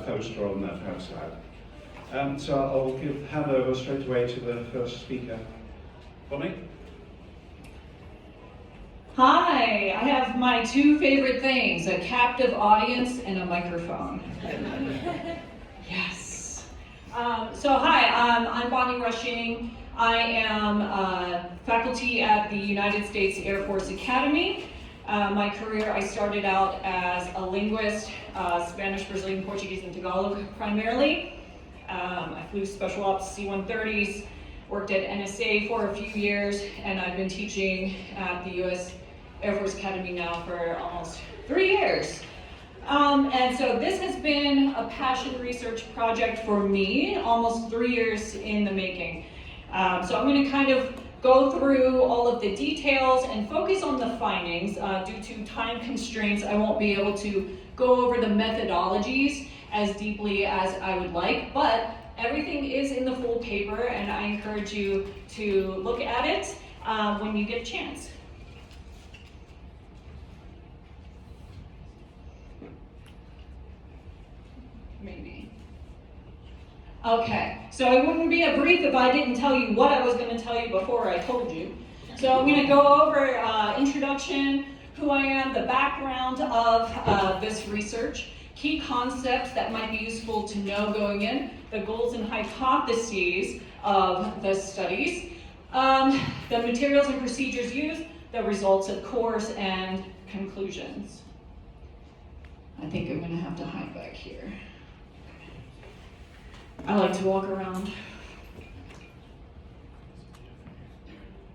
poster on that outside. So I'll hand over straight away to the first speaker. Bonnie? Hi, I have my two favorite things, a captive audience and a microphone. Yes. Hi, I'm Bonnie Rushing. I am faculty at the United States Air Force Academy. My career, I started out as a linguist, Spanish, Brazilian, Portuguese, and Tagalog primarily. I flew special ops C-130s, worked at NSA for a few years, and I've been teaching at the U.S. Air Force Academy now for almost 3 years. And so this has been a passion research project for me, almost 3 years in the making. So I'm going to kind of go through all of the details and focus on the findings. Due to time constraints, I won't be able to go over the methodologies as deeply as I would like, but everything is in the full paper, and I encourage you to look at it when you get a chance. Maybe. Okay, so it wouldn't be a brief if I didn't tell you what I was going to tell you before I told you. So I'm going to go over introduction, who I am, the background of this research, key concepts that might be useful to know going in, the goals and hypotheses of the studies, the materials and procedures used, the results, of course, and conclusions. I think I'm going to have to hide back here. I like to walk around.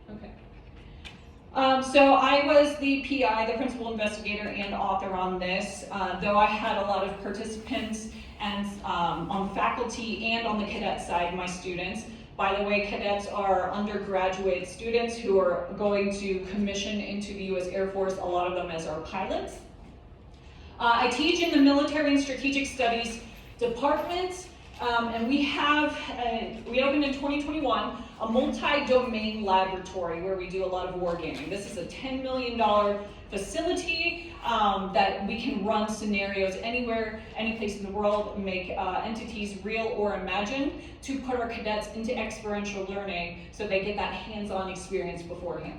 Okay. So I was the PI, the principal investigator and author on this, though I had a lot of participants and on faculty and on the cadet side, my students. By the way, cadets are undergraduate students who are going to commission into the U.S. Air Force, a lot of them as our pilots. I teach in the Military and Strategic Studies department. And we opened in 2021 a multi-domain laboratory where we do a lot of wargaming. This is a $10 million facility that we can run scenarios anywhere, any place in the world, make entities real or imagined to put our cadets into experiential learning so they get that hands-on experience beforehand.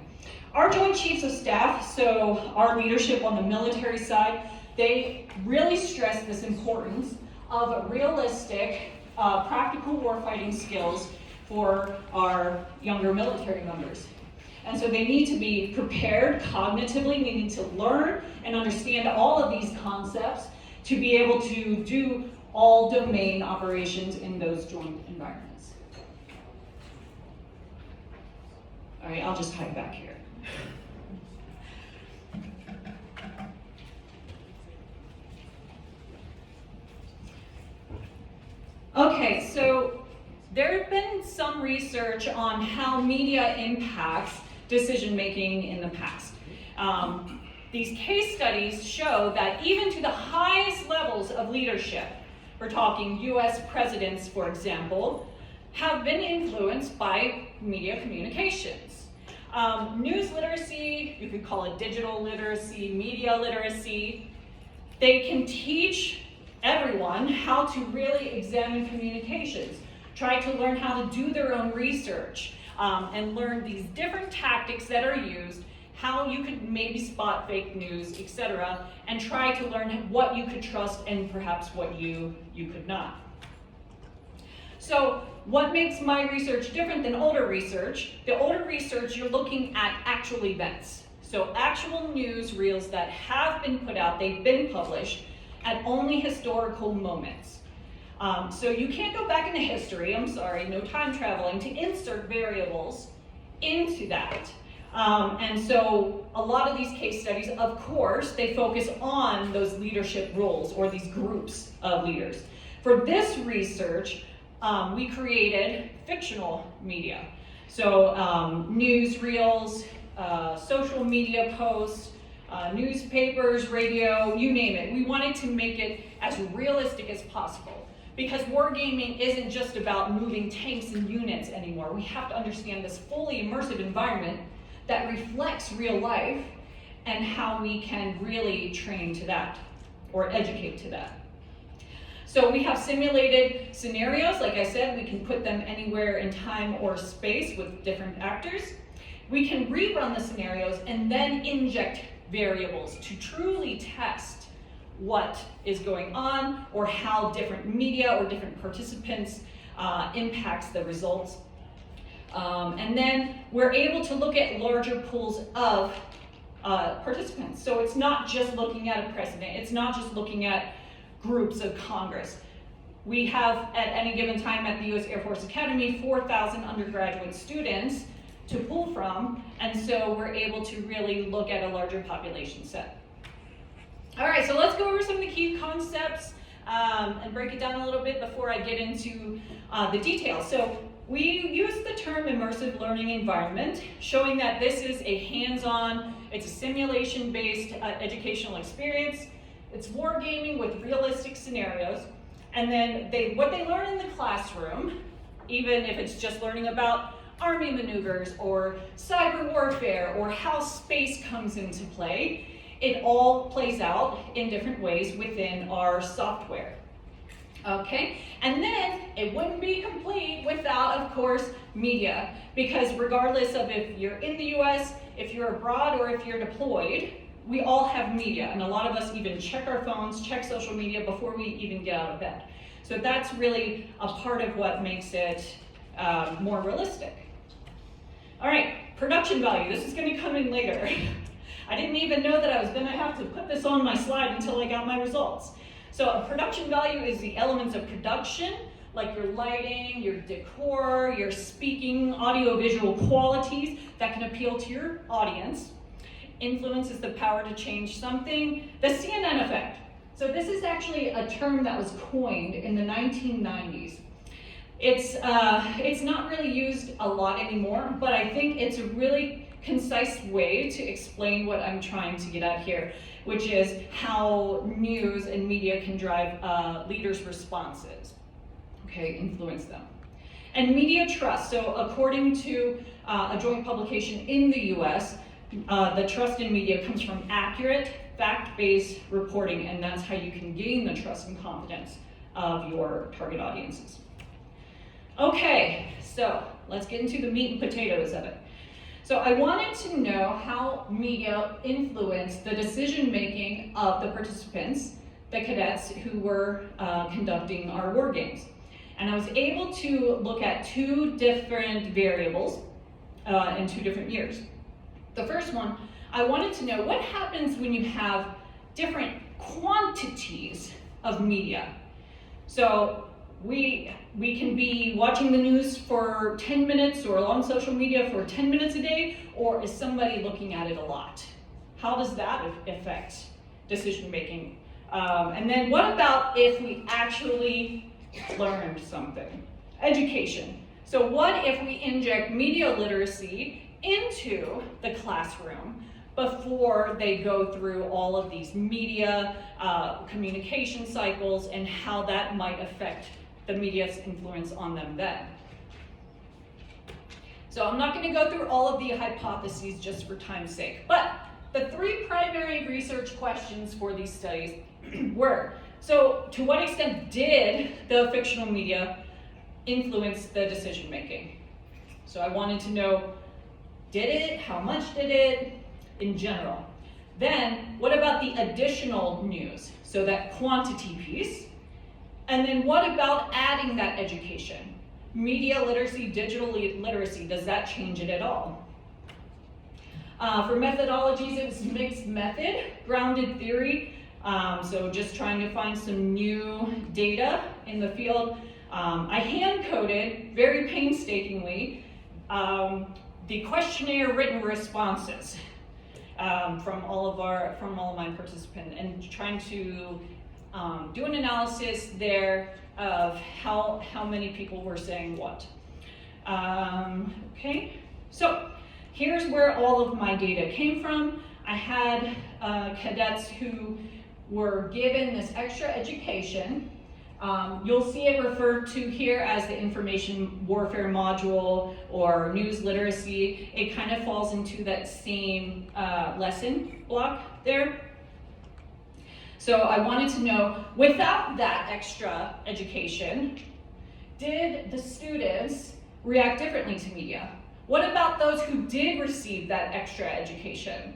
Our Joint Chiefs of Staff, so our leadership on the military side, they really stress this importance of realistic, practical warfighting skills for our younger military members. And so they need to be prepared cognitively, they need to learn and understand all of these concepts to be able to do all domain operations in those joint environments. All right, I'll just hide back here. Okay, so there have been some research on how media impacts decision-making in the past. These case studies show that even to the highest levels of leadership, we're talking US presidents, for example, have been influenced by media communications. News literacy, you could call it digital literacy, media literacy, they can teach everyone how to really examine communications, try to learn how to do their own research, and learn these different tactics that are used, how you could maybe spot fake news, etc., and try to learn what you could trust and perhaps what you could not. So what makes my research different than older research? The older research, you're looking at actual events. So actual news reels that have been put out, they've been published, at only historical moments. So you can't go back into history, I'm sorry, no time traveling, to insert variables into that. And so a lot of these case studies, of course, they focus on those leadership roles or these groups of leaders. For this research, we created fictional media. So news reels, social media posts, newspapers, radio, you name it. We wanted to make it as realistic as possible because wargaming isn't just about moving tanks and units anymore. We have to understand this fully immersive environment that reflects real life and how we can really train to that or educate to that. So we have simulated scenarios. Like I said, we can put them anywhere in time or space with different actors. We can rerun the scenarios and then inject variables to truly test what is going on or how different media or different participants impacts the results. And then we're able to look at larger pools of participants. So it's not just looking at a president, it's not just looking at groups of Congress. We have at any given time at the U.S. Air Force Academy 4,000 undergraduate students to pull from, and so we're able to really look at a larger population set. All right, so let's go over some of the key concepts and break it down a little bit before I get into the details. So we use the term immersive learning environment, showing that this is a hands-on, it's a simulation-based educational experience. It's wargaming with realistic scenarios. And then what they learn in the classroom, even if it's just learning about army maneuvers or cyber warfare or how space comes into play, it all plays out in different ways within our software. Okay, and then it wouldn't be complete without, of course, media, because regardless of if you're in the US, if you're abroad, or if you're deployed, we all have media, and a lot of us even check our phones, check social media before we even get out of bed. So that's really a part of what makes it more realistic. All right, production value. This is going to come in later. I didn't even know that I was going to have to put this on my slide until I got my results. So a production value is the elements of production, like your lighting, your decor, your speaking, audio-visual qualities that can appeal to your audience. Influence is the power to change something. The CNN effect. So this is actually a term that was coined in the 1990s. It's not really used a lot anymore, but I think it's a really concise way to explain what I'm trying to get at here, which is how news and media can drive leaders' responses, okay, influence them. And media trust. So according to a joint publication in the US, the trust in media comes from accurate, fact-based reporting, and that's how you can gain the trust and confidence of your target audiences. Okay, so let's get into the meat and potatoes of it. So I wanted to know how media influenced the decision-making of the participants, the cadets who were conducting our war games. And I was able to look at two different variables in 2 different years. The first one, I wanted to know what happens when you have different quantities of media. So we can be watching the news for 10 minutes or on social media for 10 minutes a day, or is somebody looking at it a lot? How does that affect decision making? And then what about if we actually learned something? Education. So what if we inject media literacy into the classroom before they go through all of these media communication cycles and how that might affect the media's influence on them then. So I'm not going to go through all of the hypotheses just for time's sake, but the 3 primary research questions for these studies were, so to what extent did the fictional media influence the decision making? So I wanted to know, did it? How much did it? In general. Then, what about the additional news? So that quantity piece. And then what about adding that education? Media literacy, digital literacy, does that change it at all? For methodologies, it was mixed method, grounded theory. So just trying to find some new data in the field. I hand-coded, very painstakingly, the questionnaire written responses from all of my participants, and trying to do an analysis there of how many people were saying what. Okay, so here's where all of my data came from. I had cadets who were given this extra education. You'll see it referred to here as the information warfare module or news literacy. It kind of falls into that same lesson block there. So I wanted to know, without that extra education, did the students react differently to media? What about those who did receive that extra education?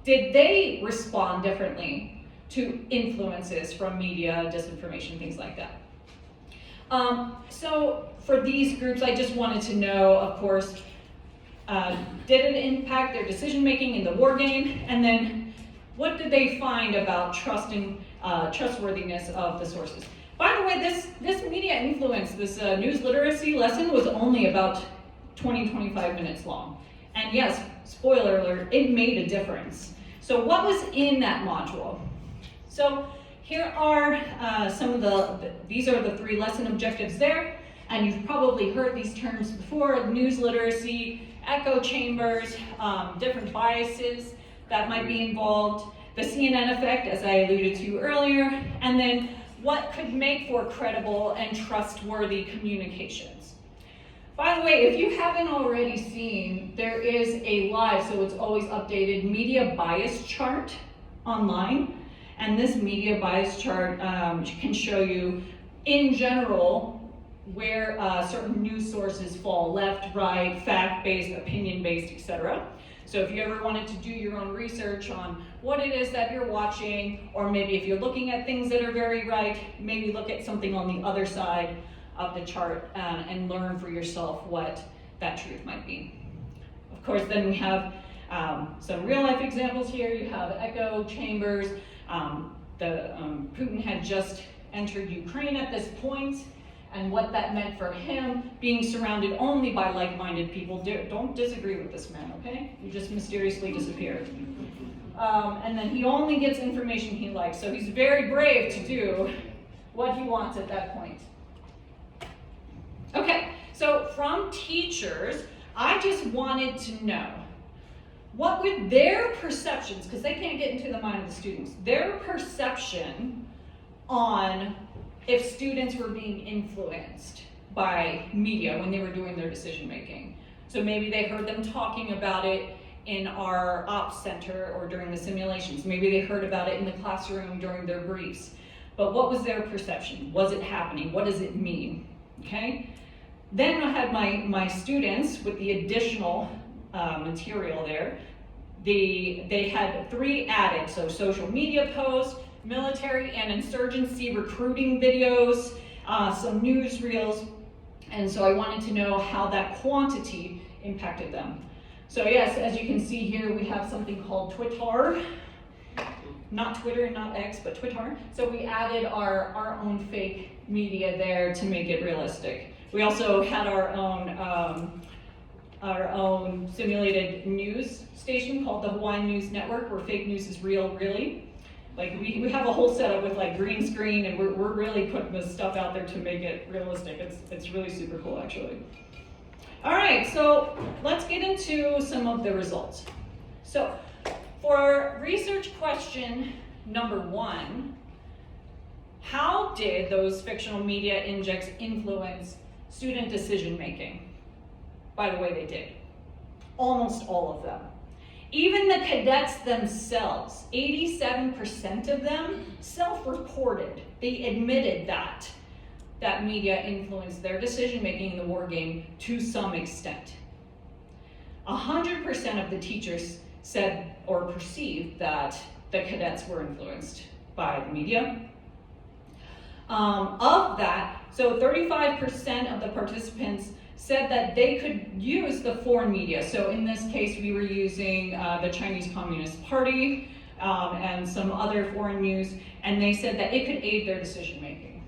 Did they respond differently to influences from media, disinformation, things like that? So for these groups, I just wanted to know, of course, did it impact their decision-making in the war game? And then what did they find about trustworthiness of the sources? By the way, this media influence, this news literacy lesson was only about 20-25 minutes long. And yes, spoiler alert, it made a difference. So what was in that module? So here are some of these are the 3 lesson objectives there. And you've probably heard these terms before: news literacy, echo chambers, different biases that might be involved, the CNN effect, as I alluded to earlier, and then what could make for credible and trustworthy communications. By the way, if you haven't already seen, there is a live, so it's always updated, media bias chart online. And this media bias chart can show you, in general, where certain news sources fall: left, right, fact-based, opinion-based, etc. So if you ever wanted to do your own research on what it is that you're watching, or maybe if you're looking at things that are very right, maybe look at something on the other side of the chart and learn for yourself what that truth might be. Of course, then we have some real-life examples here. You have echo chambers. Putin had just entered Ukraine at this point, and what that meant for him, being surrounded only by like-minded people. Don't disagree with this man, okay? You just mysteriously disappeared. And then he only gets information he likes, so he's very brave to do what he wants at that point. Okay, so from teachers, I just wanted to know, what would their perceptions, because they can't get into the mind of the students, their perception on if students were being influenced by media when they were doing their decision making. So maybe they heard them talking about it in our ops center or during the simulations. Maybe they heard about it in the classroom during their briefs. But what was their perception? Was it happening? What does it mean? Okay. Then I had my students with the additional material there. They had 3 added, so social media posts, military and insurgency recruiting videos, some newsreels, and so I wanted to know how that quantity impacted them. So yes, as you can see here, we have something called Twitter, not Twitter, not X, but Twitter. So we added our own fake media there to make it realistic. We also had our own simulated news station called the Hawaiian News Network, where fake news is real, really. Like we have a whole setup with like green screen, and we're really putting this stuff out there to make it realistic. It's really super cool, actually. All right, so let's get into some of the results. So for research question number 1, how did those fictional media injects influence student decision making? By the way, they did. Almost all of them. Even the cadets themselves, 87% of them self-reported. They admitted that media influenced their decision-making in the war game to some extent. 100% of the teachers said or perceived that the cadets were influenced by the media. Of that, so 35% of the participants said that they could use the foreign media. So in this case, we were using the Chinese Communist Party and some other foreign news, and they said that it could aid their decision making.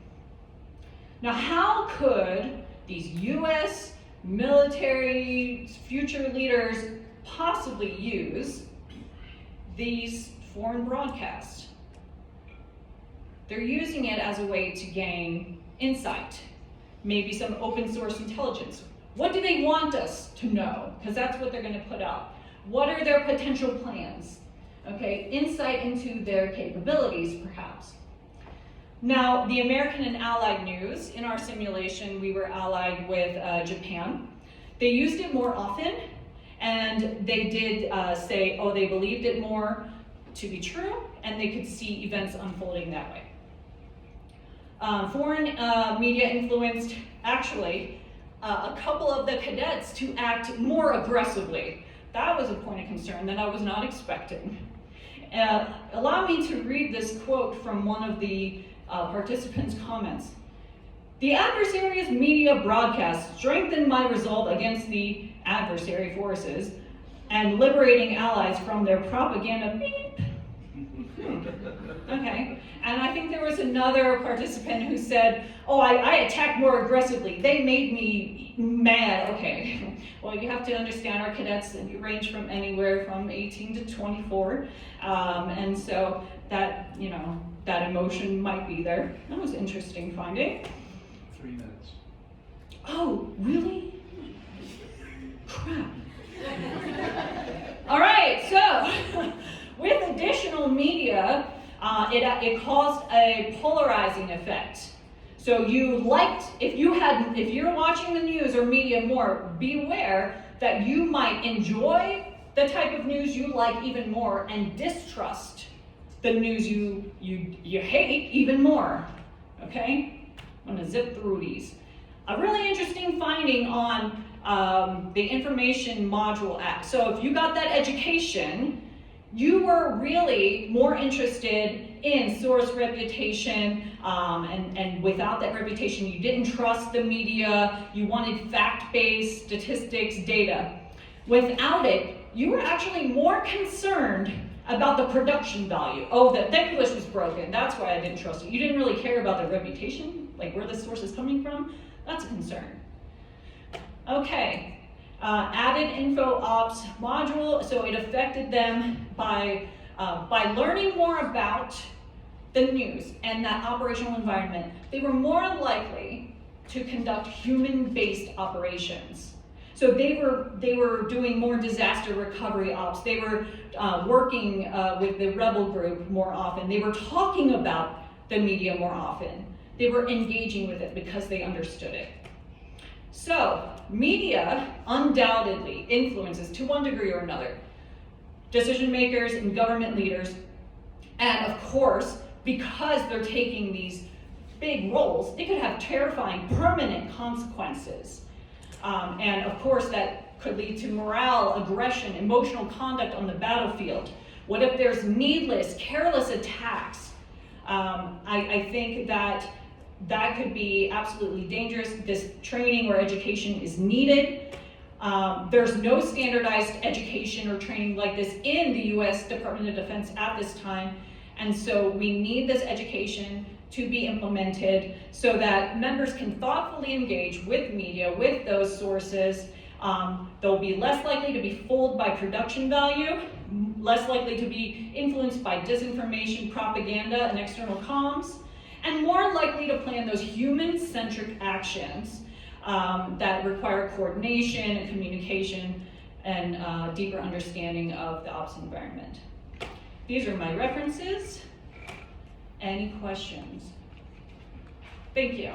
Now, how could these US military future leaders possibly use these foreign broadcasts? They're using it as a way to gain insight, maybe some open source intelligence. What do they want us to know? Because that's what they're going to put out. What are their potential plans? Okay, insight into their capabilities, perhaps. Now, the American and Allied news, in our simulation, we were allied with Japan. They used it more often, and they did say, oh, they believed it more to be true, and they could see events unfolding that way. Foreign media influenced, actually, a couple of the cadets to act more aggressively. That was a point of concern that I was not expecting. Allow me to read this quote from one of the participants' comments. "The adversary's media broadcast strengthened my resolve against the adversary forces and liberating allies from their propaganda beep." Okay, and I think there was another participant who said, "Oh, I attacked more aggressively. They made me mad." Okay, well, you have to understand our cadets range from anywhere from 18 to 24, and so that, you know, that emotion might be there. That was interesting finding. 3 minutes. Oh, really? Crap. All right, so with additional media, it caused a polarizing effect. So if you're watching the news or media more, beware that you might enjoy the type of news you like even more and distrust the news you hate even more. Okay? I'm gonna zip through these. A really interesting finding on the Information Module Act. So if you got that education, you were really more interested in source reputation, and without that reputation, you didn't trust the media, you wanted fact-based statistics, data. Without it, you were actually more concerned about the production value. Oh, the English was broken, that's why I didn't trust it. You didn't really care about the reputation, like where the source is coming from. That's a concern. Okay, added info ops module, so it affected them by learning more about the news and that operational environment. They were more likely to conduct human-based operations. So they were doing more disaster recovery ops. They were working with the rebel group more often. They were talking about the media more often. They were engaging with it because they understood it. So media undoubtedly influences, to one degree or another, decision makers and government leaders. And of course, because they're taking these big roles, it could have terrifying permanent consequences. And of course, that could lead to morale, aggression, emotional conduct on the battlefield. What if there's needless, careless attacks? I think that could be absolutely dangerous. This training or education is needed. There's no standardized education or training like this in the US Department of Defense at this time. And so we need this education to be implemented so that members can thoughtfully engage with media, with those sources. They'll be less likely to be fooled by production value, less likely to be influenced by disinformation, propaganda, and external comms, and more likely to plan those human-centric actions that require coordination and communication and deeper understanding of the ops environment. These are my references. Any questions? Thank you.